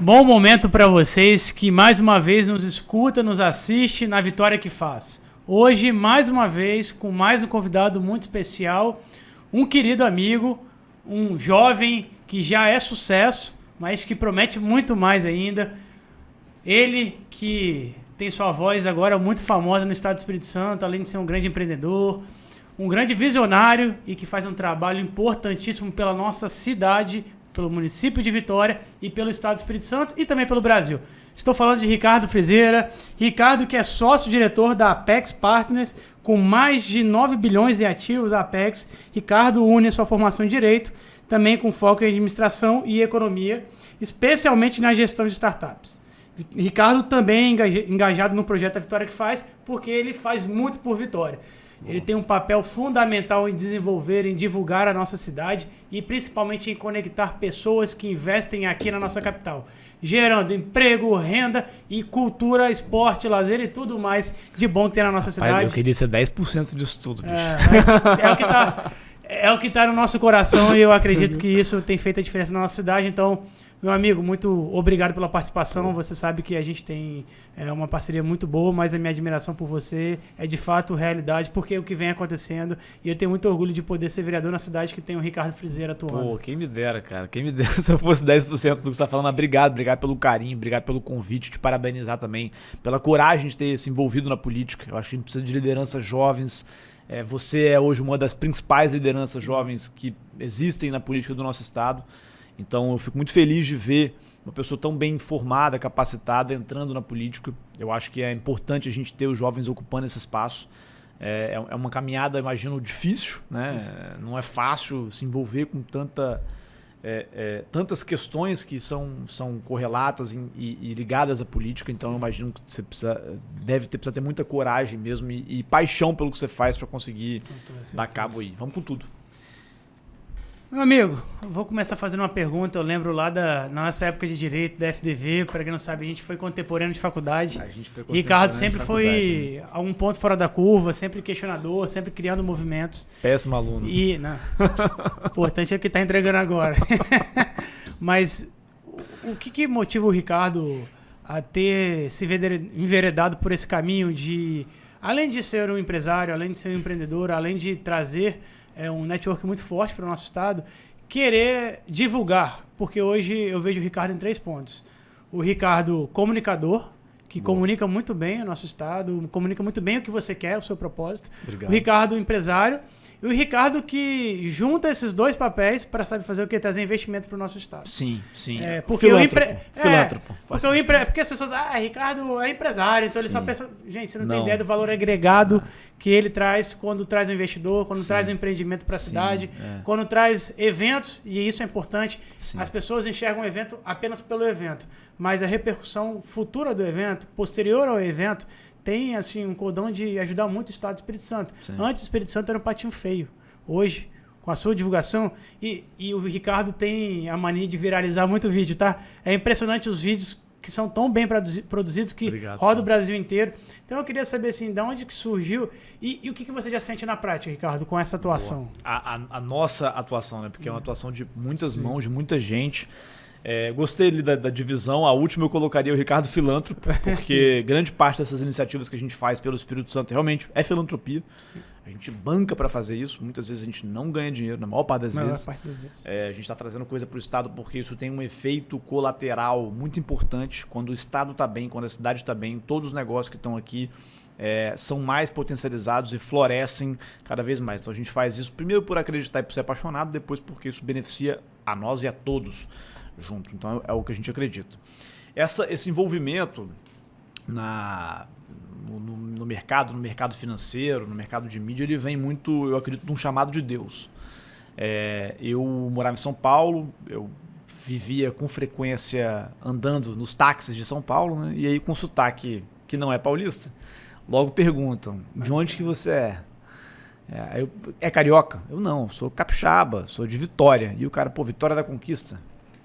Bom momento para vocês que mais uma vez nos escuta, nos assiste na Vitória que Faz. Hoje, mais uma vez, com mais um convidado muito especial, um querido amigo, um jovem que já é sucesso, mas que promete muito mais ainda. Ele que tem sua voz agora muito famosa no estado do Espírito Santo, além de ser um grande empreendedor, um grande visionário e que faz um trabalho importantíssimo pela nossa cidade, pelo município de Vitória e pelo estado do Espírito Santo e também pelo Brasil. Estou falando de Ricardo Frizeira. Ricardo, que é sócio-diretor da Apex Partners, com mais de 9 bilhões em ativos da Apex. Ricardo une a sua formação em Direito, também com foco em Administração e Economia, especialmente na gestão de startups. Ricardo também é engajado no projeto da Vitória que Faz, porque ele faz muito por Vitória. Ele tem um papel fundamental em desenvolver, em divulgar a nossa cidade e principalmente em conectar pessoas que investem aqui na nossa capital, gerando emprego, renda e cultura, esporte, lazer e tudo mais de bom que tem na nossa cidade. Eu queria ser 10% disso tudo, bicho. Mas é o que tá no nosso coração e eu acredito que isso tem feito a diferença na nossa cidade. Então, meu amigo, muito obrigado pela participação. Você sabe que a gente tem uma parceria muito boa, mas a minha admiração por você é de fato realidade, porque é o que vem acontecendo. E eu tenho muito orgulho de poder ser vereador na cidade que tem o Ricardo Frizeira atuando. Pô, quem me dera, cara. Quem me dera se eu fosse 10% do que você está falando. Obrigado pelo carinho, obrigado pelo convite, te parabenizar também pela coragem de ter se envolvido na política. Eu acho que a gente precisa de lideranças jovens. Você é hoje uma das principais lideranças jovens que existem na política do nosso estado. Então eu fico muito feliz de ver uma pessoa tão bem informada, capacitada, entrando na política. Eu acho que é importante a gente ter os jovens ocupando esse espaço. É uma caminhada, imagino, difícil, né? Não é fácil se envolver com tantas questões que são correlatas e ligadas à política. Então eu imagino que você precisa ter muita coragem mesmo e paixão pelo que você faz para conseguir dar cabo aí. Vamos com tudo. Meu amigo, eu vou começar fazendo uma pergunta. Eu lembro lá na nossa época de Direito, da FDV, para quem não sabe, a gente foi contemporâneo de faculdade. Ricardo sempre foi a um ponto fora da curva, sempre questionador, sempre criando movimentos. Péssimo aluno. O importante é o que está entregando agora. Mas o que motiva o Ricardo a ter se enveredado por esse caminho de, além de ser um empresário, além de ser um empreendedor, além de trazer um network muito forte para o nosso estado, querer divulgar, porque hoje eu vejo o Ricardo em 3 pontos. O Ricardo comunicador, que comunica muito bem o nosso estado, comunica muito bem o que você quer, o seu propósito. Obrigado. O Ricardo empresário e o Ricardo que junta esses 2 papéis para saber fazer o que? Trazer investimento para o nosso estado. Sim. Porque Filântropo. Porque as pessoas, Ricardo é empresário, então ele só pensa, gente, você não tem ideia do valor agregado que ele traz quando traz um investidor, quando traz um empreendimento para a cidade, quando traz eventos, e isso é importante. As pessoas enxergam o evento apenas pelo evento, mas a repercussão futura do evento, posterior ao evento, tem assim, um cordão de ajudar muito o estado do Espírito Santo. Antes o Espírito Santo era um patinho feio. Hoje, com a sua divulgação, e o Ricardo tem a mania de viralizar muito vídeo, tá? É impressionante os vídeos que são tão bem produzidos que rodam o Brasil inteiro. Então eu queria saber assim, de onde que surgiu e o que você já sente na prática, Ricardo, com essa atuação? A nossa atuação, né? Porque é uma atuação de muitas mãos, de muita gente. Gostei ali da divisão. A última eu colocaria o Ricardo Filântropo, porque grande parte dessas iniciativas que a gente faz pelo Espírito Santo realmente é filantropia. A gente banca para fazer isso. Muitas vezes a gente não ganha dinheiro, na maior parte das vezes. A gente está trazendo coisa para o Estado porque isso tem um efeito colateral muito importante. Quando o Estado está bem, quando a cidade está bem, todos os negócios que estão aqui são mais potencializados e florescem cada vez mais. Então a gente faz isso primeiro por acreditar e por ser apaixonado, depois porque isso beneficia a nós e a todos junto. Então é o que a gente acredita. Esse envolvimento no mercado financeiro, no mercado de mídia, ele vem muito, eu acredito, de um chamado de Deus. Eu morava em São Paulo, eu vivia com frequência andando nos táxis de São Paulo, né? E aí com sotaque que não é paulista, logo perguntam, de onde que você é? É carioca? Eu não, sou capixaba, sou de Vitória. E o cara, Vitória da Conquista?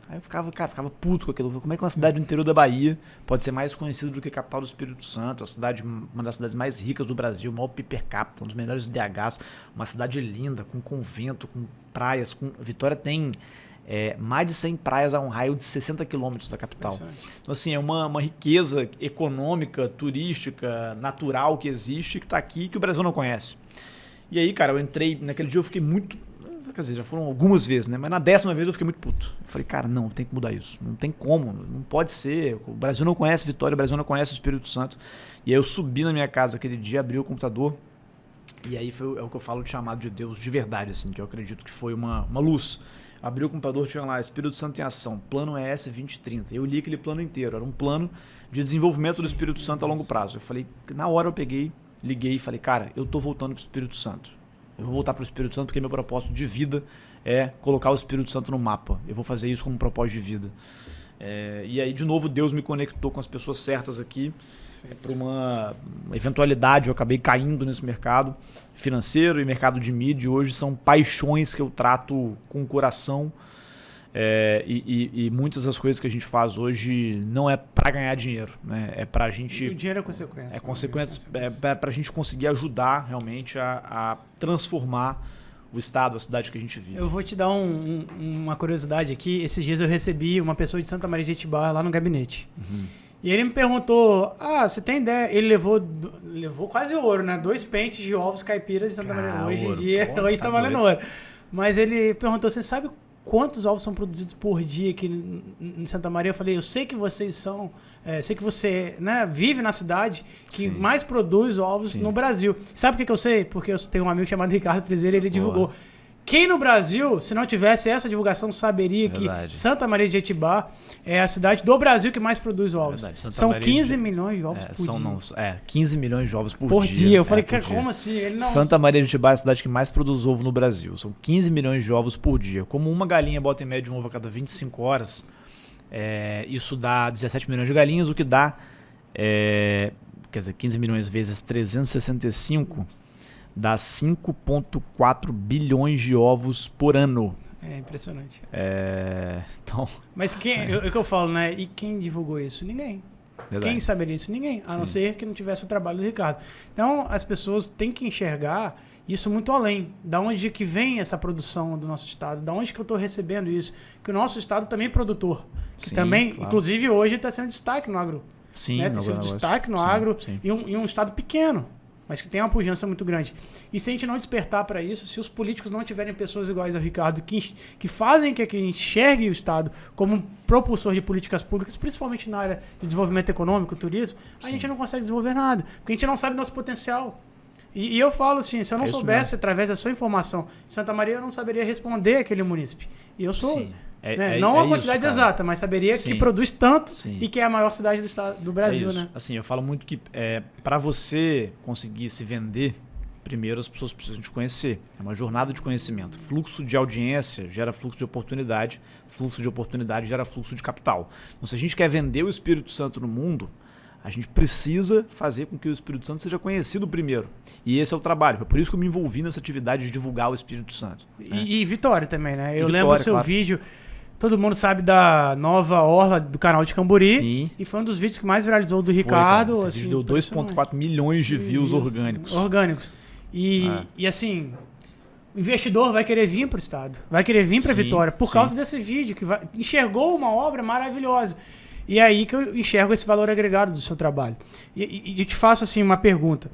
Aí eu ficava puto com aquilo. Como é que uma cidade do interior da Bahia pode ser mais conhecida do que a capital do Espírito Santo? Uma das cidades mais ricas do Brasil, o maior PIB per capita, um dos melhores DHs, uma cidade linda, com convento, com praias. Vitória tem mais de 100 praias a um raio de 60 quilômetros da capital. Então, assim, é uma riqueza econômica, turística, natural que existe, que está aqui, que o Brasil não conhece. E aí, cara, eu entrei, naquele dia eu fiquei muito... Quer dizer, já foram algumas vezes, né? Mas na 10ª vez eu fiquei muito puto. Eu falei, cara, não, tem que mudar isso. Não tem como, não pode ser. O Brasil não conhece Vitória, o Brasil não conhece o Espírito Santo. E aí eu subi na minha casa aquele dia, abri o computador, e aí é o que eu falo de chamado de Deus de verdade, assim, que eu acredito que foi uma luz. Abri o computador, tinha lá, Espírito Santo em ação, plano ES 2030. Eu li aquele plano inteiro, era um plano de desenvolvimento do Espírito Santo a longo prazo. Eu falei, na hora eu peguei, liguei e falei, cara, eu tô voltando pro Espírito Santo. Eu vou voltar pro Espírito Santo porque meu propósito de vida é colocar o Espírito Santo no mapa. Eu vou fazer isso como propósito de vida. E aí, de novo, Deus me conectou com as pessoas certas aqui. Para uma eventualidade, eu acabei caindo nesse mercado financeiro e mercado de mídia. Hoje são paixões que eu trato com o coração. E muitas das coisas que a gente faz hoje não é para ganhar dinheiro, né? É para a gente... O dinheiro é consequência. É para a gente conseguir ajudar realmente a transformar o estado, a cidade que a gente vive. Eu vou te dar uma curiosidade aqui. Esses dias eu recebi uma pessoa de Santa Maria de Jetibá lá no gabinete. E ele me perguntou, você tem ideia? Ele levou quase ouro, né? 2 pentes de ovos caipiras de Santa Maria. Hoje em dia, hoje está valendo ouro. Mas ele perguntou, você sabe quantos ovos são produzidos por dia aqui em Santa Maria? Eu falei, eu sei que vocês são... sei que você, né, vive na cidade que mais produz ovos no Brasil. Sabe por que eu sei? Porque eu tenho um amigo chamado Ricardo Frizeiro e ele divulgou. Quem no Brasil, se não tivesse essa divulgação, saberia que Santa Maria de Jetibá é a cidade do Brasil que mais produz ovos. São 15 milhões de ovos por dia. 15 milhões de ovos por dia. Eu falei, como assim? Ele não... Santa Maria de Jetibá é a cidade que mais produz ovo no Brasil. São 15 milhões de ovos por dia. Como uma galinha bota em média um ovo a cada 25 horas, isso dá 17 milhões de galinhas, o que dá, quer dizer, 15 milhões vezes 365... dá 5,4 bilhões de ovos por ano. É impressionante. Então... Mas é o que eu falo, né? E quem divulgou isso? Ninguém. Verdade. Quem saberia isso? Ninguém. A não ser que não tivesse o trabalho do Ricardo. Então, as pessoas têm que enxergar isso muito além. Da onde que vem essa produção do nosso estado? Da onde que eu estou recebendo isso? Que o nosso estado também é produtor. Que também, inclusive, hoje está sendo destaque no agro. Sim, né? Tem sido destaque no agro e um estado pequeno, mas que tem uma pujança muito grande. E se a gente não despertar para isso, se os políticos não tiverem pessoas iguais ao Ricardo, que fazem que a gente enxergue o Estado como um propulsor de políticas públicas, principalmente na área de desenvolvimento econômico, turismo, a gente não consegue desenvolver nada, porque a gente não sabe nosso potencial. E eu falo assim, se eu não soubesse, através da sua informação, Santa Maria, eu não saberia responder aquele município. E eu sou... não a quantidade exata, mas saberia que produz tanto e que é a maior cidade do Brasil, né? Assim, eu falo muito que para você conseguir se vender, primeiro as pessoas precisam te conhecer. É uma jornada de conhecimento. Fluxo de audiência gera fluxo de oportunidade gera fluxo de capital. Então, se a gente quer vender o Espírito Santo no mundo, a gente precisa fazer com que o Espírito Santo seja conhecido primeiro. E esse é o trabalho. Foi por isso que eu me envolvi nessa atividade de divulgar o Espírito Santo. E Vitória também, né? Eu lembro do seu vídeo... Todo mundo sabe da nova orla do canal de Camburi. Sim. E foi um dos vídeos que mais viralizou do Ricardo. Cara, esse vídeo deu 2,4 milhões de views orgânicos. E assim, o investidor vai querer vir para o estado. Vai querer vir para Vitória por causa desse vídeo. Enxergou uma obra maravilhosa. E é aí que eu enxergo esse valor agregado do seu trabalho. E eu te faço assim uma pergunta.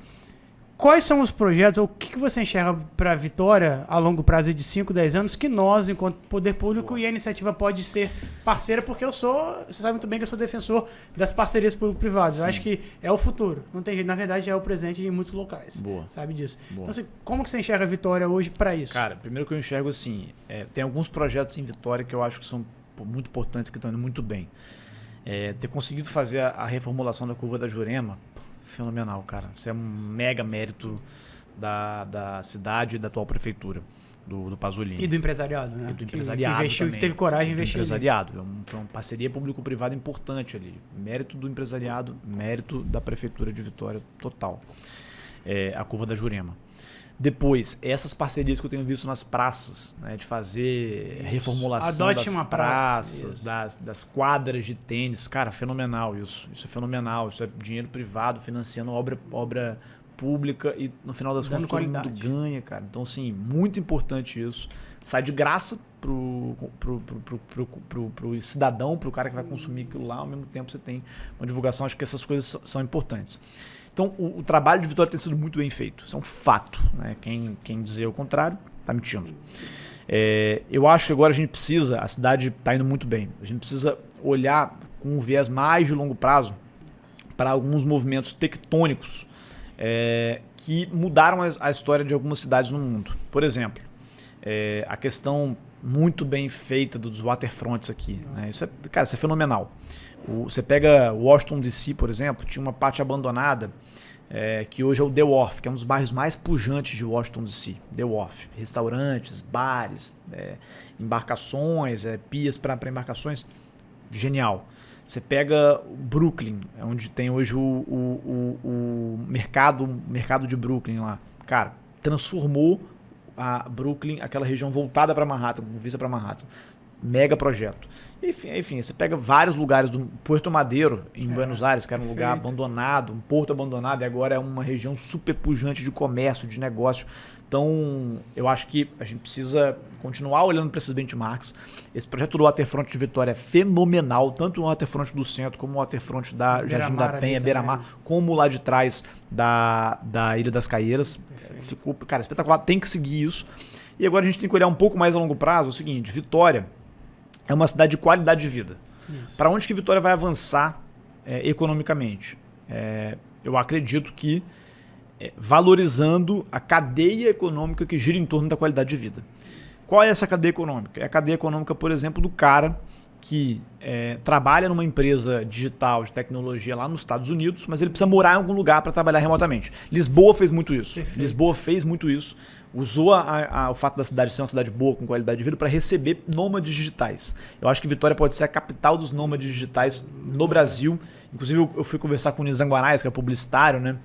Quais são os projetos, ou o que você enxerga para a Vitória a longo prazo de 5, 10 anos, que nós, enquanto poder público e a iniciativa pode ser parceira, porque você sabe muito bem que eu sou defensor das parcerias público-privadas. Eu acho que é o futuro. Não tem jeito, na verdade é o presente em muitos locais. Sabe disso. Então, assim, como que você enxerga a Vitória hoje para isso? Cara, primeiro que eu enxergo assim, tem alguns projetos em Vitória que eu acho que são muito importantes, que estão indo muito bem. Ter conseguido fazer a reformulação da curva da Jurema, fenomenal, cara. Isso é um mega mérito da cidade e da atual prefeitura, do Pasolini. E do empresariado, né? E do empresariado que investiu, também. Que teve coragem de investir. Empresariado. É uma parceria público-privada importante ali. Mérito do empresariado, mérito da prefeitura de Vitória total. A curva da Jurema. Depois, essas parcerias que eu tenho visto nas praças, né, de fazer reformulação das praças, das quadras de tênis. Cara, fenomenal isso. Isso é fenomenal. Isso é dinheiro privado financiando obra pública e no final das contas todo mundo ganha, cara. Então, assim, muito importante isso. Sai de graça pro cidadão, pro cara que vai consumir aquilo lá, ao mesmo tempo você tem uma divulgação. Acho que essas coisas são importantes. Então, o trabalho de Vitória tem sido muito bem feito. Isso é um fato, né? Quem dizer o contrário, tá mentindo. Eu acho que agora a gente precisa, a cidade está indo muito bem, a gente precisa olhar com um viés mais de longo prazo para alguns movimentos tectônicos que mudaram a história de algumas cidades no mundo. Por exemplo, a questão muito bem feita dos waterfronts aqui. Né? Isso é fenomenal. Você pega Washington DC, por exemplo, tinha uma parte abandonada que hoje é o The Wharf, que é um dos bairros mais pujantes de Washington DC. The Wharf, restaurantes, bares, embarcações, pias para embarcações, genial. Você pega Brooklyn, onde tem hoje o mercado de Brooklyn lá. Cara, transformou a Brooklyn, aquela região voltada para Manhattan, com vista para Manhattan. Mega projeto. Enfim, você pega vários lugares do Puerto Madeiro, em Buenos Aires, que era um lugar abandonado, um porto abandonado, e agora é uma região super pujante de comércio, de negócio. Então, eu acho que a gente precisa continuar olhando para esses benchmarks. Esse projeto do Waterfront de Vitória é fenomenal, tanto o Waterfront do centro, como o Waterfront da Jardim da Penha, Beira-Mar, como lá de trás da Ilha das Caieiras. Ficou, cara, espetacular, tem que seguir isso. E agora a gente tem que olhar um pouco mais a longo prazo, o seguinte, Vitória é uma cidade de qualidade de vida. Para onde que Vitória vai avançar economicamente? Eu acredito que valorizando a cadeia econômica que gira em torno da qualidade de vida. Qual é essa cadeia econômica? É a cadeia econômica, por exemplo, do cara que trabalha numa empresa digital de tecnologia lá nos Estados Unidos, mas ele precisa morar em algum lugar para trabalhar remotamente. Lisboa fez muito isso. Perfeito. Lisboa fez muito isso. Usou o fato da cidade ser uma cidade boa, com qualidade de vida, para receber nômades digitais. Eu acho que Vitória pode ser a capital dos nômades digitais no Brasil. Inclusive, eu fui conversar com o Nizam Guanais, que é publicitário, né?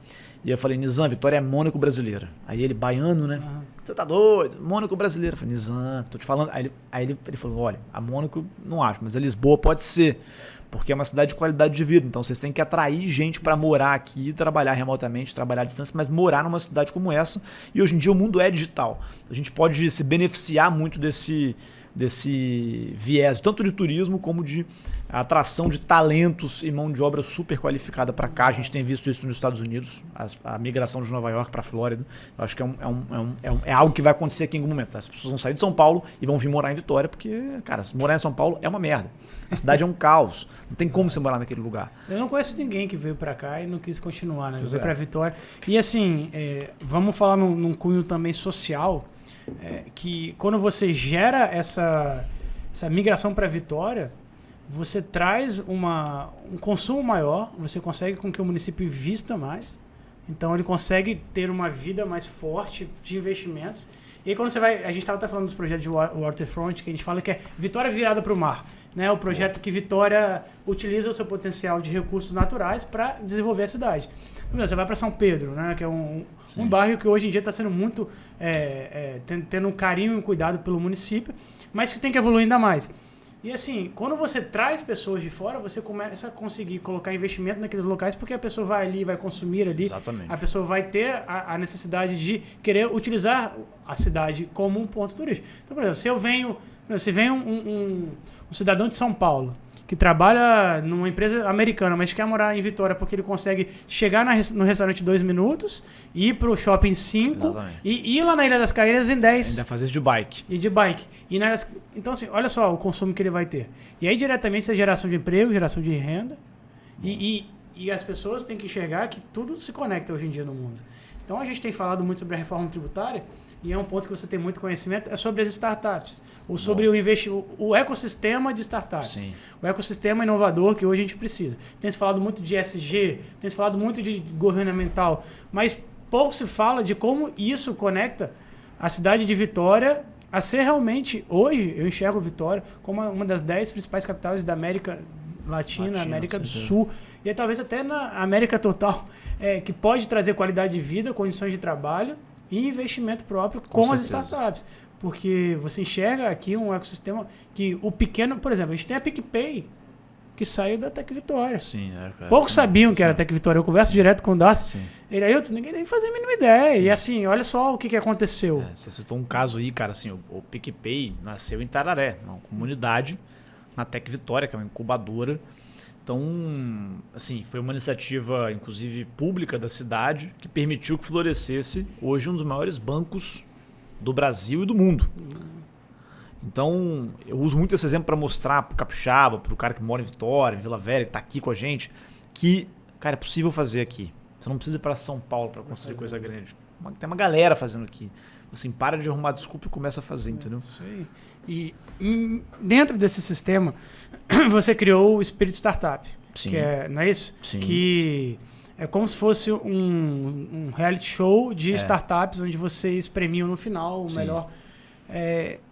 E eu falei, Nizam, Vitória é Mônaco brasileira. Aí ele, baiano, né? Você tá doido? Mônaco brasileira. Eu falei, Nizam, tô te falando. Aí ele falou, olha, a Mônaco não acho, mas a Lisboa pode ser. Porque é uma cidade de qualidade de vida. Então vocês têm que atrair gente para morar aqui, trabalhar remotamente, trabalhar à distância, mas morar numa cidade como essa. E hoje em dia o mundo é digital. A gente pode se beneficiar muito desse viés, tanto de turismo como de atração de talentos e mão de obra super qualificada para cá. A gente tem visto isso nos Estados Unidos, a migração de Nova York para a Flórida. Eu acho que é algo que vai acontecer aqui em algum momento. As pessoas vão sair de São Paulo e vão vir morar em Vitória, porque, cara, morar em São Paulo é uma merda. A cidade é um caos. Não tem como você morar naquele lugar. Eu não conheço ninguém que veio para cá e não quis continuar, né? Veio para Vitória. E assim, vamos falar num cunho também social, que quando você gera essa migração para Vitória, você traz um consumo maior, você consegue com que o município invista mais, então ele consegue ter uma vida mais forte de investimentos. E aí quando você vai, a gente estava até falando dos projetos de Waterfront, que a gente fala que é Vitória virada para o mar, né? O projeto que Vitória utiliza o seu potencial de recursos naturais para desenvolver a cidade. Você vai para São Pedro, né? Que é um bairro que hoje em dia está sendo muito tendo um carinho e cuidado pelo município, mas que tem que evoluir ainda mais. E assim, quando você traz pessoas de fora, você começa a conseguir colocar investimento naqueles locais, porque a pessoa vai ali, vai consumir ali. Exatamente. A pessoa vai ter a necessidade de querer utilizar a cidade como um ponto turístico. Então, por exemplo, se vem um cidadão de São Paulo que trabalha numa empresa americana, mas quer morar em Vitória porque ele consegue chegar no restaurante em 2 minutos, ir pro shopping 5 e ir lá na Ilha das Caieiras em 10. Ainda fazer isso de bike. E de bike. Então, assim, olha só o consumo que ele vai ter. E aí, diretamente, isso é geração de emprego, geração de renda. E as pessoas têm que enxergar que tudo se conecta hoje em dia no mundo. Então, a gente tem falado muito sobre a reforma tributária, e é um ponto que você tem muito conhecimento, é sobre as startups, ou sobre o ecossistema de startups. Sim. O ecossistema inovador que hoje a gente precisa. Tem se falado muito de ESG, tem se falado muito de governamental, mas pouco se fala de como isso conecta a cidade de Vitória a ser realmente, hoje, eu enxergo Vitória como uma das 10 principais capitais da América Latina, América do Sul, e talvez até na América total, que pode trazer qualidade de vida, condições de trabalho e investimento próprio com as startups. Porque você enxerga aqui um ecossistema que o pequeno, por exemplo, a gente tem a PicPay, que saiu da Tec Vitória. Sim, cara. Poucos sabiam que era Tec Vitória. Eu converso direto com o Darcy. Sim. Ele aí, ninguém nem fazia a mínima ideia. Sim. E assim, olha só o que aconteceu. Você citou um caso aí, cara, assim, o PicPay nasceu em Tararé, uma comunidade na Tec Vitória, que é uma incubadora. Então, assim, foi uma iniciativa, inclusive, pública da cidade, que permitiu que florescesse hoje um dos maiores bancos do Brasil e do mundo. Então, eu uso muito esse exemplo para mostrar pro capixaba, pro cara que mora em Vitória, em Vila Velha, que tá aqui com a gente, que, cara, é possível fazer aqui. Você não precisa ir para São Paulo para construir coisa grande. Tem uma galera fazendo aqui. Assim, para de arrumar desculpa e começa a fazer, entendeu? Isso aí. E dentro desse sistema, você criou o Espírito Startup. Sim. Que não é isso? Sim. Que é como se fosse um reality show de startups, onde vocês premiam no final o melhor.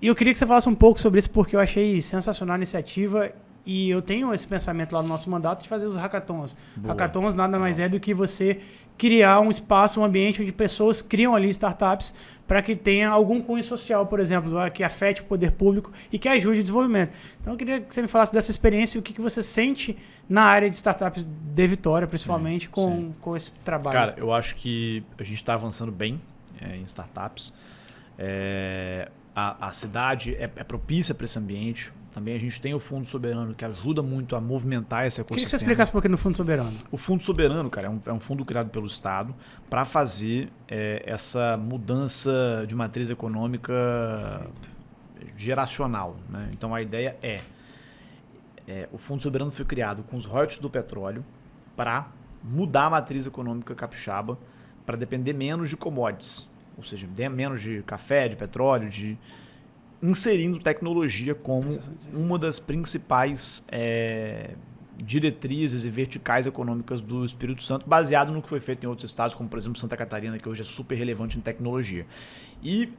E eu queria que você falasse um pouco sobre isso, porque eu achei sensacional a iniciativa. E eu tenho esse pensamento lá no nosso mandato de fazer os hackathons. Boa. Hackathons nada mais é do que você criar um espaço, um ambiente onde pessoas criam ali startups para que tenha algum cunho social, por exemplo, que afete o poder público e que ajude o desenvolvimento. Então eu queria que você me falasse dessa experiência e o que você sente na área de startups de Vitória, principalmente, com esse trabalho. Cara, eu acho que a gente está avançando bem em startups. A cidade é propícia para esse ambiente. Também a gente tem o Fundo Soberano, que ajuda muito a movimentar esse ecossistema. Queria que você explicasse um pouquinho no Fundo Soberano. O Fundo Soberano, cara, é um fundo criado pelo Estado para fazer essa mudança de matriz econômica geracional, né? Então a ideia o Fundo Soberano foi criado com os royalties do petróleo para mudar a matriz econômica capixaba para depender menos de commodities, ou seja, menos de café, de petróleo, inserindo tecnologia como uma das principais diretrizes e verticais econômicas do Espírito Santo, baseado no que foi feito em outros estados, como por exemplo Santa Catarina, que hoje é super relevante em tecnologia. E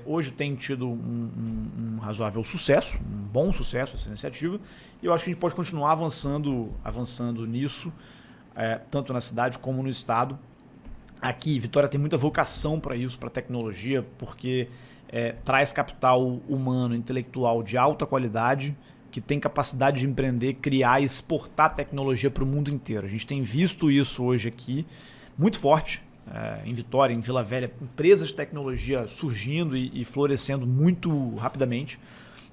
hoje tem tido um razoável sucesso, um bom sucesso essa iniciativa, e eu acho que a gente pode continuar avançando nisso, tanto na cidade como no estado. Aqui, Vitória tem muita vocação para isso, para tecnologia, porque traz capital humano, intelectual de alta qualidade, que tem capacidade de empreender, criar e exportar tecnologia para o mundo inteiro. A gente tem visto isso hoje aqui, muito forte, em Vitória, em Vila Velha, empresas de tecnologia surgindo e florescendo muito rapidamente.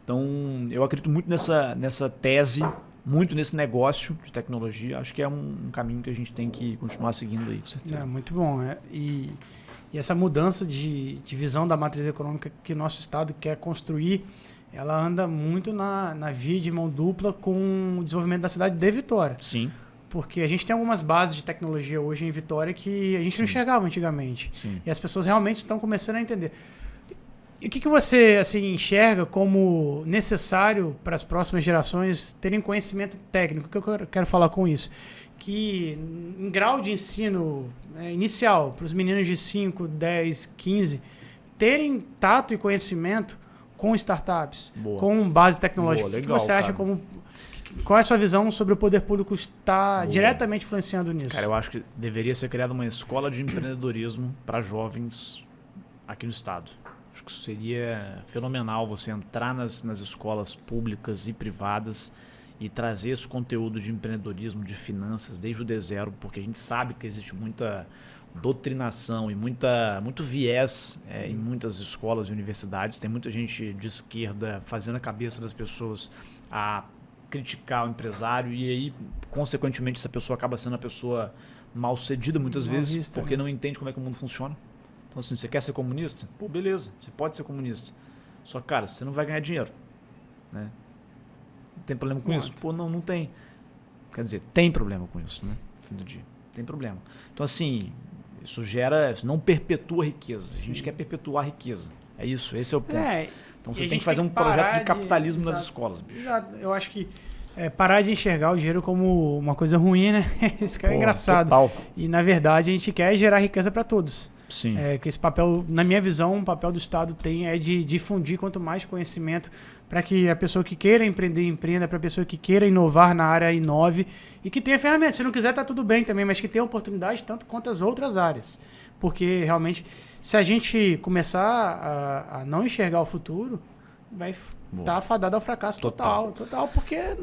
Então, eu acredito muito nessa tese, muito nesse negócio de tecnologia. Acho que é um caminho que a gente tem que continuar seguindo aí, com certeza. Muito bom. E essa mudança de visão da matriz econômica que o nosso Estado quer construir, ela anda muito na via de mão dupla com o desenvolvimento da cidade de Vitória. Sim. Porque a gente tem algumas bases de tecnologia hoje em Vitória que a gente não enxergava antigamente. Sim. E as pessoas realmente estão começando a entender. E o que você assim, enxerga como necessário para as próximas gerações terem conhecimento técnico? O que eu quero falar com isso? Que em grau de ensino inicial, para os meninos de 5, 10, 15, terem tato e conhecimento com startups, Boa. com base tecnológica. Boa, O legal, que você acha qual é a sua visão sobre o poder público estar diretamente influenciando nisso? Cara, eu acho que deveria ser criada uma escola de empreendedorismo para jovens aqui no estado. Acho que seria fenomenal você entrar nas escolas públicas e privadas e trazer esse conteúdo de empreendedorismo, de finanças, desde o D0, porque a gente sabe que existe muita doutrinação e muito viés em muitas escolas e universidades. Tem muita gente de esquerda fazendo a cabeça das pessoas a criticar o empresário e aí, consequentemente, essa pessoa acaba sendo a pessoa mal sucedida muitas vezes, porque não entende como é que o mundo funciona. Então, assim, você quer ser comunista? Pô, beleza, você pode ser comunista. Só que, cara, você não vai ganhar dinheiro, né? Tem problema com isso? Pô, não tem. Quer dizer, tem problema com isso, né? No fim do dia. Tem problema. Então, assim, isso não perpetua a riqueza. A gente quer perpetuar a riqueza. É isso, esse é o ponto. Então, você tem que fazer um projeto de capitalismo nas escolas, bicho. Eu acho que parar de enxergar o dinheiro como uma coisa ruim, né? Isso que é engraçado. Total. E, na verdade, a gente quer gerar riqueza para todos. Sim. Que esse papel, na minha visão, o papel do Estado tem de difundir quanto mais conhecimento para que a pessoa que queira empreender, empreenda, para a pessoa que queira inovar na área, inove e que tenha ferramentas. Se não quiser, tá tudo bem também, mas que tenha oportunidade tanto quanto as outras áreas. Porque, realmente, se a gente começar a não enxergar o futuro, vai estar fadado ao fracasso total, porque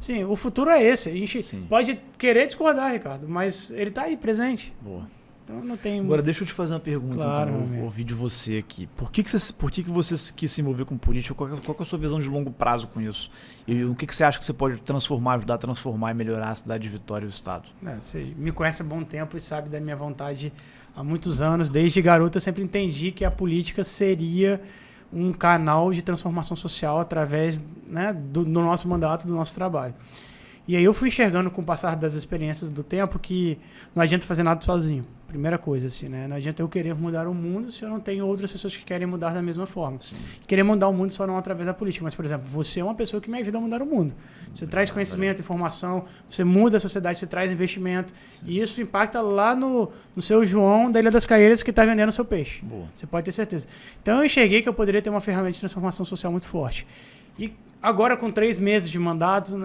Sim, o futuro é esse. A gente Sim. pode querer discordar, Ricardo, mas ele tá aí, presente. Boa. Então não tem... Agora, deixa eu te fazer uma pergunta, Claro, então. meu Eu amigo. ouvi de você aqui. Por que você quis se envolver com política? Qual que é a sua visão de longo prazo com isso? E o que você acha que você pode transformar, ajudar a transformar e melhorar a cidade de Vitória e o estado? Você me conhece há bom tempo e sabe da minha vontade há muitos anos. Desde garoto eu sempre entendi que a política seria um canal de transformação social através, né, do nosso mandato, do nosso trabalho. E aí eu fui enxergando com o passar das experiências do tempo que não adianta fazer nada sozinho. Primeira coisa, assim, né? Não adianta eu querer mudar o mundo se eu não tenho outras pessoas que querem mudar da mesma forma. Sim. Querer mudar o mundo só não através da política. Mas, por exemplo, você é uma pessoa que me ajuda a mudar o mundo. Você traz conhecimento, informação, você muda a sociedade, você traz investimento. Sim. E isso impacta lá no seu João da Ilha das Caieiras que está vendendo o seu peixe. Boa. Você pode ter certeza. Então eu enxerguei que eu poderia ter uma ferramenta de transformação social muito forte. E agora com 3 meses de mandato,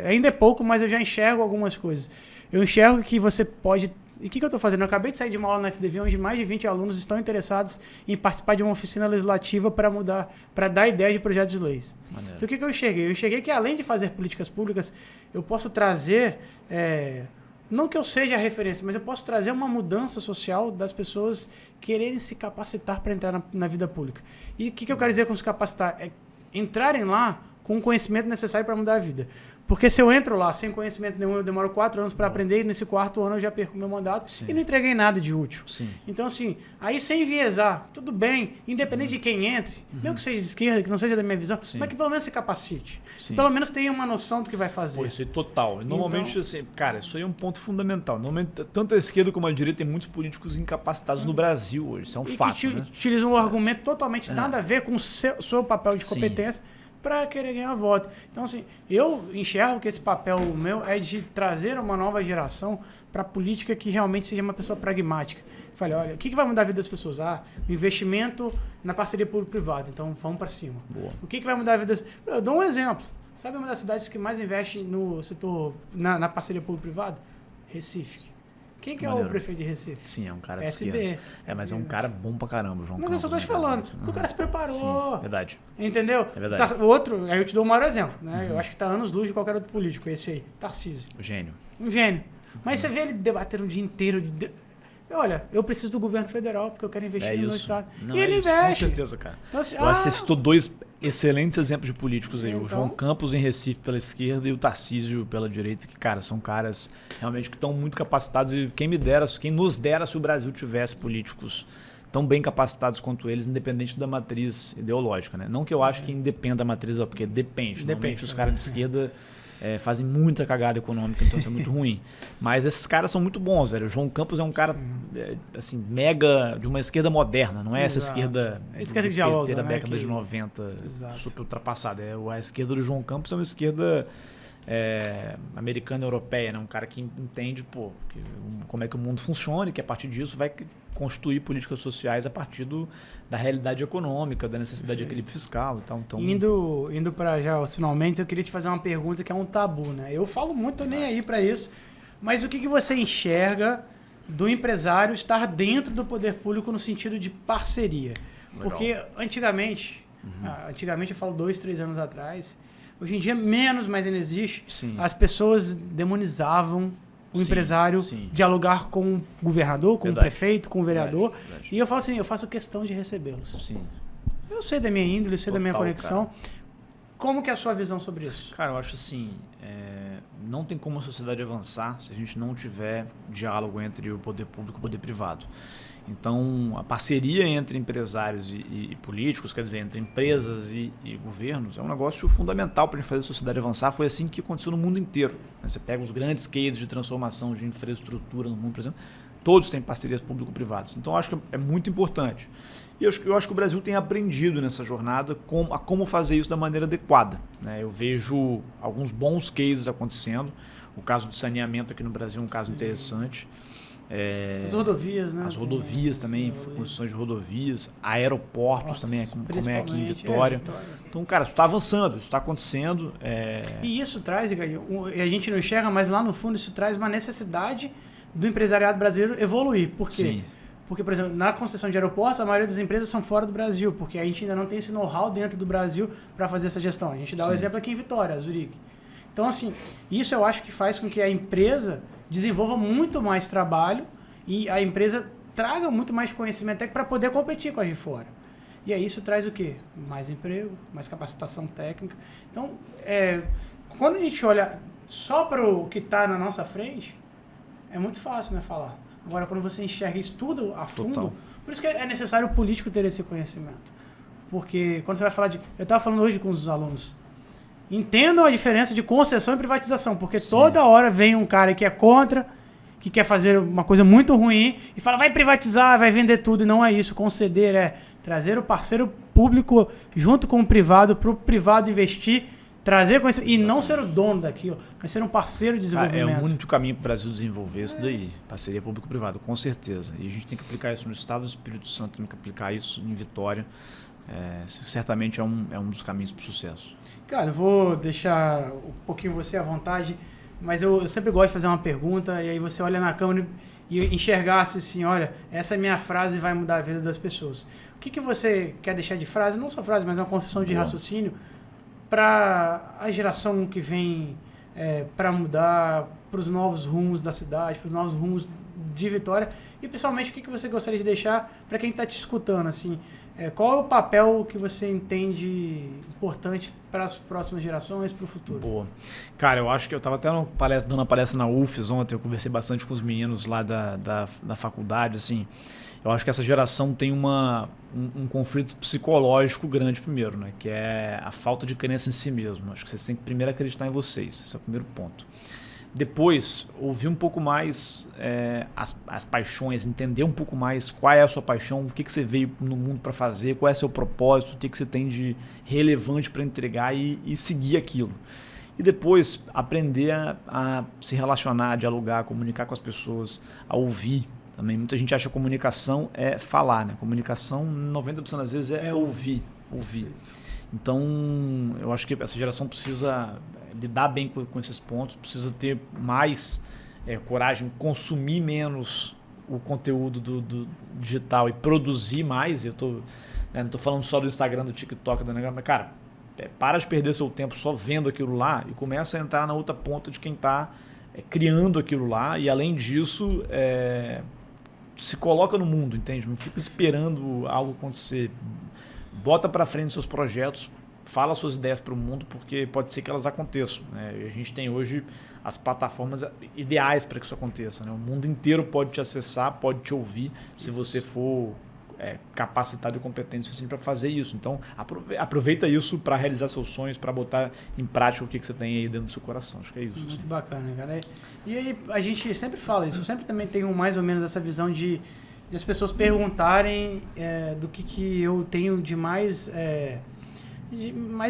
ainda é pouco, mas eu já enxergo algumas coisas. Eu enxergo que você pode... E o que eu estou fazendo? Eu acabei de sair de uma aula na FDV onde mais de 20 alunos estão interessados em participar de uma oficina legislativa para dar ideia de projetos de leis. Maneiro. Então o que eu enxerguei? Eu enxerguei que além de fazer políticas públicas, eu posso trazer... não que eu seja a referência, mas eu posso trazer uma mudança social das pessoas quererem se capacitar para entrar na vida pública. E o que eu quero dizer com se capacitar? É entrarem lá com o conhecimento necessário para mudar a vida. Porque se eu entro lá sem conhecimento nenhum, eu demoro 4 anos para aprender e nesse 4º ano eu já perco meu mandato. Sim. E não entreguei nada de útil. Sim. Então, assim, aí sem enviesar, tudo bem, independente de quem entre, mesmo que seja de esquerda, que não seja da minha visão, Sim. mas que pelo menos se capacite. Sim. Pelo menos tenha uma noção do que vai fazer. Pô, isso aí total. Normalmente, Então- assim, cara, isso aí é um ponto fundamental. Normalmente, tanto a esquerda como a direita tem muitos políticos incapacitados no Brasil hoje. Isso é um E fato, que né? utilizam um argumento totalmente nada a ver com o seu papel de Sim. competência para querer ganhar voto. Então, assim, eu enxergo que esse papel meu é de trazer uma nova geração para a política que realmente seja uma pessoa pragmática. Falei, olha, o que vai mudar a vida das pessoas? O investimento na parceria público-privada. Então, vamos para cima. Boa. O que vai mudar a vida das... Eu dou um exemplo. Sabe uma das cidades que mais investe no setor, na parceria público-privada? Recife. Quem que é o Maneiro. prefeito de Recife? Sim, é um cara de SB. esquerda. Mas é um cara bom pra caramba, João Mas Campos. eu só tô te né, cara? falando. O cara se preparou. Sim, verdade. Entendeu? É verdade. O outro, aí eu te dou um maior exemplo, né? Eu acho que tá anos-luz de qualquer outro político, esse aí, Tarcísio. O gênio. Um gênio. Mas você vê ele debatendo o dia inteiro. Olha, eu preciso do governo federal porque eu quero investir no meu estado. Não, e ele isso, investe. com certeza, cara. Então, assim, Eu acho que você citou 2 excelentes exemplos de políticos aí. O Então- João Campos em Recife pela esquerda e o Tarcísio pela direita, que, cara, são caras realmente que estão muito capacitados. E quem nos dera se o Brasil tivesse políticos tão bem capacitados quanto eles, independente da matriz ideológica, né? Não que eu acho que independa da matriz, porque depende. Normalmente os caras de esquerda fazem muita cagada econômica, então isso é muito ruim. Mas esses caras são muito bons, velho. O João Campos é um cara, assim, mega de uma esquerda moderna, não é essa Exato. esquerda É a esquerda do que dialoga, PT da né? década Que- de 90, Exato. super ultrapassada. A esquerda do João Campos é uma esquerda americana europeia, né? Um cara que entende como é que o mundo funciona e que a partir disso vai constituir políticas sociais a partir da realidade econômica, da necessidade de equilíbrio fiscal e tal. Então, Indo para já os finalmente, eu queria te fazer uma pergunta que é um tabu, né? Eu falo muito, tô nem aí para isso, mas o que você enxerga do empresário estar dentro do poder público no sentido de parceria? Legal. Porque antigamente eu falo 2, 3 anos atrás, hoje em dia menos, mas ainda existe, sim. as pessoas demonizavam o Sim, empresário sim. dialogar com o governador, com Verdade. o prefeito, com o vereador. Verdade. E eu falo assim, eu faço questão de recebê-los. Sim. Eu sei da minha índole, sei da minha Total, conexão. Como que é a sua visão sobre isso? Cara, eu acho assim, não tem como a sociedade avançar se a gente não tiver diálogo entre o poder público e o poder privado. Então, a parceria entre empresários e políticos, quer dizer, entre empresas e governos, é um negócio fundamental para a gente fazer a sociedade avançar. Foi assim que aconteceu no mundo inteiro. Você pega os grandes cases de transformação de infraestrutura no mundo, por exemplo, todos têm parcerias público-privadas. Então, eu acho que é muito importante. E eu acho que o Brasil tem aprendido nessa jornada a como fazer isso da maneira adequada, né? Eu vejo alguns bons cases acontecendo. O caso de saneamento aqui no Brasil é um caso interessante. As rodovias, né? As rodovias também, construções de rodovias, aeroportos também, como é aqui em Vitória. Então, cara, isso está avançando, isso está acontecendo. E isso traz, a gente não enxerga, mas lá no fundo isso traz uma necessidade do empresariado brasileiro evoluir. Por quê? Sim. Porque, por exemplo, na concessão de aeroportos, a maioria das empresas são fora do Brasil, porque a gente ainda não tem esse know-how dentro do Brasil para fazer essa gestão. A gente dá o Sim. exemplo aqui em Vitória, a Zurique. Então, assim, isso eu acho que faz com que a empresa desenvolva muito mais trabalho e a empresa traga muito mais conhecimento para poder competir com as de fora. E aí isso traz o quê? Mais emprego, mais capacitação técnica. Então, quando a gente olha só para o que está na nossa frente, é muito fácil, né, falar. Agora, quando você enxerga isso tudo a fundo, Total. Por isso que é necessário o político ter esse conhecimento. Porque quando você vai falar de... Eu estava falando hoje com os alunos. Entendam a diferença de concessão e privatização, porque Sim. toda hora vem um cara que é contra, que quer fazer uma coisa muito ruim e fala, vai privatizar, vai vender tudo. E não é isso. Conceder é trazer o parceiro público junto com o privado, para o privado investir, trazer conhecimento, e não ser o dono daquilo, mas ser um parceiro de desenvolvimento. É o único caminho para o Brasil desenvolver isso daí, parceria público-privada, com certeza. E a gente tem que aplicar isso no Estado do Espírito Santo, tem que aplicar isso em Vitória. Certamente é um dos caminhos para o sucesso. Cara, eu vou deixar um pouquinho você à vontade, mas eu sempre gosto de fazer uma pergunta, e aí você olha na câmera e enxergasse assim, olha, essa minha frase vai mudar a vida das pessoas. O que você quer deixar de frase, não só frase, mas uma construção de raciocínio, para a geração que vem para mudar, para os novos rumos da cidade, para os novos rumos de Vitória, e principalmente o que você gostaria de deixar para quem está te escutando, assim, qual é o papel que você entende importante para as próximas gerações, para o futuro? Boa. Cara, eu acho que eu estava até dando uma palestra na UFES ontem, eu conversei bastante com os meninos lá da faculdade, assim, eu acho que essa geração tem um conflito psicológico grande primeiro, né? Que é a falta de crença em si mesmo. Acho que vocês têm que primeiro acreditar em vocês. Esse é o primeiro ponto. Depois, ouvir um pouco mais as paixões, entender um pouco mais qual é a sua paixão, o que você veio no mundo para fazer, qual é o seu propósito, o que você tem de relevante para entregar e seguir aquilo. E depois, aprender a se relacionar, a dialogar, a comunicar com as pessoas, a ouvir. Também muita gente acha que comunicação é falar, né? Comunicação, 90% das vezes é ouvir. Então, eu acho que essa geração precisa lidar bem com esses pontos, precisa ter mais coragem, consumir menos o conteúdo do digital e produzir mais. Eu não estou falando só do Instagram, do TikTok, do negócio, mas, cara, para de perder seu tempo só vendo aquilo lá e começa a entrar na outra ponta de quem está criando aquilo lá. E, além disso, se coloca no mundo, entende? Não fica esperando algo acontecer. Bota para frente seus projetos, fala suas ideias para o mundo, porque pode ser que elas aconteçam, né? E a gente tem hoje as plataformas ideais para que isso aconteça, né? O mundo inteiro pode te acessar, pode te ouvir, se você for capacitado e competente assim, para fazer isso. Então, aproveita isso para realizar seus sonhos, para botar em prática o que você tem aí dentro do seu coração. Acho que é isso. Muito bacana, cara. E aí, a gente sempre fala isso, eu sempre também tenho mais ou menos essa visão de as pessoas perguntarem do que eu tenho de mais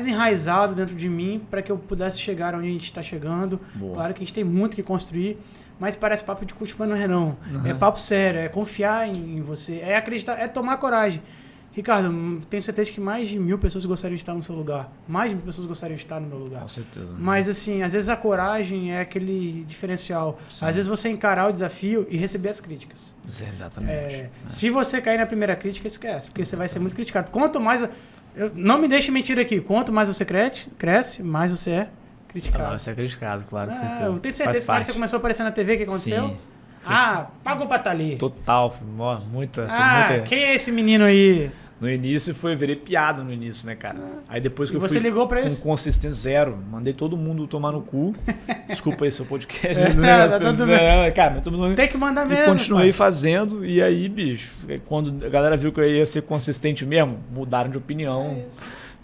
enraizado dentro de mim para que eu pudesse chegar onde a gente está chegando. Boa. Claro que a gente tem muito que construir, mas parece papo de curso, mas não é não. Uhum. É papo sério, é confiar em você, é acreditar, é tomar coragem. Ricardo, tenho certeza que mais de 1000 pessoas gostariam de estar no seu lugar. Mais de 1000 pessoas gostariam de estar no meu lugar. Com certeza. Mas, assim, às vezes a coragem é aquele diferencial. Sim. Às vezes você encarar o desafio e receber as críticas. Exatamente. Se você cair na primeira crítica, esquece, porque você vai ser muito criticado. Quanto mais... não me deixe mentir aqui. Quanto mais você cresce, mais você é criticado. Você é criticado, claro, com certeza. Eu tenho certeza que você começou a aparecer na TV, o que aconteceu? Sim. Pagou pra estar ali. Total, muita. Quem é esse menino aí? No início virei piada no início, né, cara? Aí depois que eu fui ligou pra isso? Com consistência zero, mandei todo mundo tomar no cu. Desculpa aí seu podcast. Cara, tem que mandar mesmo. E continuei fazendo, e aí, bicho, quando a galera viu que eu ia ser consistente mesmo, mudaram de opinião.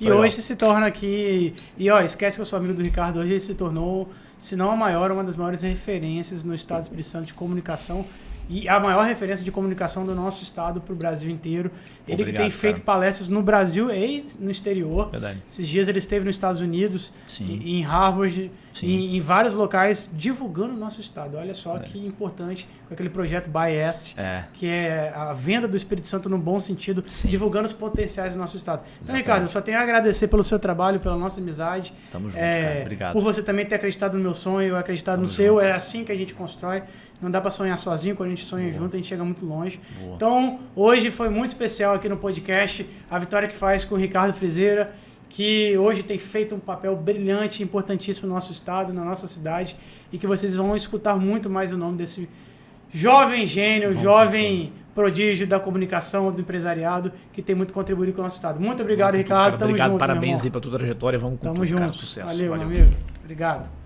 E hoje se torna aqui... E esquece que eu sou amigo do Ricardo, hoje ele se tornou, se não a maior, uma das maiores referências no estado do Espírito Santo de comunicação. E a maior referência de comunicação do nosso estado para o Brasil inteiro. Ele que tem feito palestras no Brasil e no exterior. Verdade. Esses dias ele esteve nos Estados Unidos, em Harvard, em vários locais, divulgando o nosso estado. Olha só que importante com aquele projeto ByS, que é a venda do Espírito Santo no bom sentido, divulgando os potenciais do nosso estado. Então, Ricardo, eu só tenho a agradecer pelo seu trabalho, pela nossa amizade. Tamo junto, cara. Obrigado. Por você também ter acreditado no meu sonho, acreditado no seu. É assim que a gente constrói. Não dá para sonhar sozinho, quando a gente sonha junto, a gente chega muito longe. Então, hoje foi muito especial aqui no podcast, a vitória que faz com o Ricardo Frizeira, que hoje tem feito um papel brilhante, importantíssimo no nosso estado, na nossa cidade, e que vocês vão escutar muito mais o nome desse jovem gênio, jovem prodígio da comunicação, do empresariado, que tem muito contribuído com o nosso estado. Muito obrigado, Ricardo. Tamo obrigado, junto, parabéns aí pela tua trajetória. Vamos com Tamo tudo, junto. cara. Sucesso. Valeu, meu amigo. Obrigado.